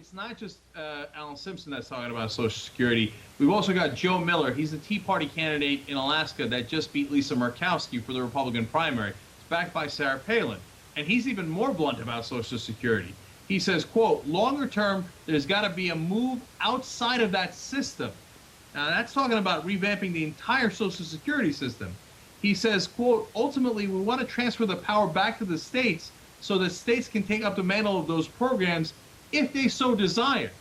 it's not just Alan Simpson that's talking about Social Security. We've also got Joe Miller. He's the Tea Party candidate in Alaska that just beat Lisa Murkowski for the Republican primary. It's backed by Sarah Palin. And he's even more blunt about Social Security. He says, quote, longer term, there's got to be a move outside of that system. Now, that's talking about revamping the entire Social Security system. He says, quote, ultimately, we want to transfer the power back to the states so that states can take up the mantle of those programs if they so desire.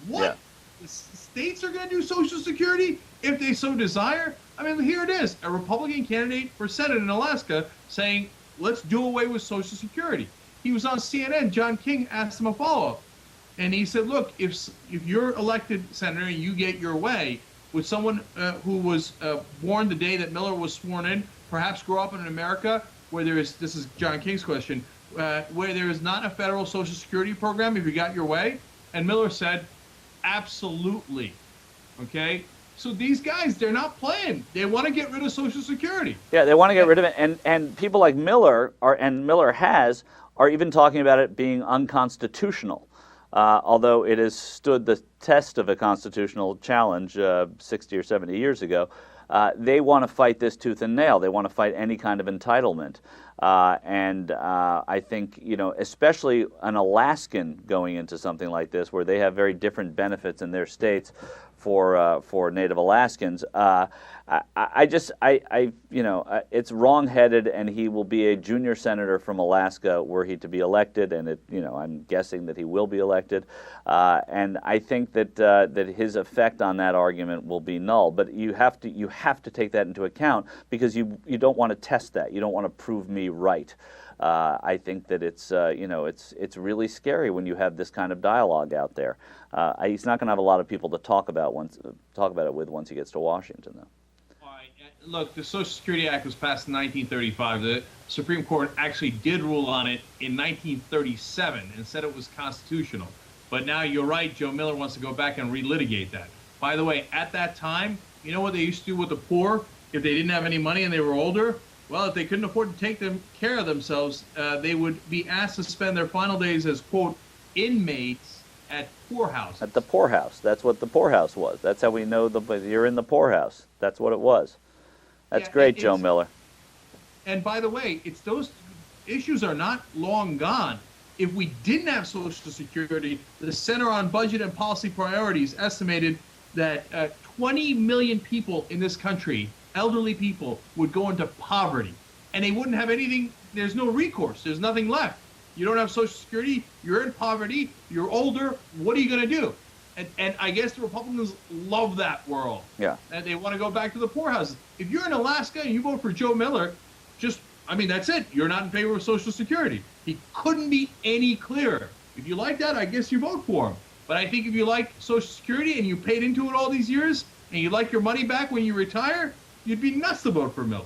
What? Yeah. The states are going to do Social Security if they so desire? I mean, here it is, a Republican candidate for Senate in Alaska saying, let's do away with Social Security. He was on CNN. John King asked him a follow-up. And he said, look, if you're elected senator and you get your way, would someone who was born the day that Miller was sworn in perhaps grow up in America where there is, this is John King's question, where there is not a federal Social Security program if you got your way? And Miller said, absolutely. Okay? So these guys, they're not playing. They want to get rid of Social Security. Yeah, they want to get rid of it. And people like Miller, are even talking about it being unconstitutional. Although it has stood the test of a constitutional challenge 60 or 70 years ago, they want to fight this tooth and nail. They want to fight any kind of entitlement. And I think, especially an Alaskan going into something like this, where they have very different benefits in their states for Native Alaskans. It's wrong-headed, and he will be a junior senator from Alaska were he to be elected, and I'm guessing that he will be elected. And I think that his effect on that argument will be null. But you have to take that into account, because you don't want to test that. You don't want to prove me right. I think that it's really scary when you have this kind of dialogue out there. He's not going to have a lot of people to talk about it with once he gets to Washington, though. All right. Look, the Social Security Act was passed in 1935. The Supreme Court actually did rule on it in 1937 and said it was constitutional. But now you're right, Joe Miller wants to go back and relitigate that. By the way, at that time, you know what they used to do with the poor if they didn't have any money and they were older? Well, if they couldn't afford to take care of themselves, they would be asked to spend their final days as, quote, inmates at poorhouses. At the poorhouse. That's what the poorhouse was. That's how we know you're in the poorhouse. That's what it was. That's great, Joe Miller. And by the way, those issues are not long gone. If we didn't have Social Security, the Center on Budget and Policy Priorities estimated that 20 million people in this country, elderly people, would go into poverty, and they wouldn't have anything. There's no recourse. There's nothing left. You don't have Social Security. You're in poverty. You're older. What are you going to do? And I guess the Republicans love that world. Yeah. And they want to go back to the poorhouses. If you're in Alaska and you vote for Joe Miller, that's it. You're not in favor of Social Security. He couldn't be any clearer. If you like that, I guess you vote for him. But I think if you like Social Security and you paid into it all these years and you'd like your money back when you retire, you'd be nuts to vote for Miller.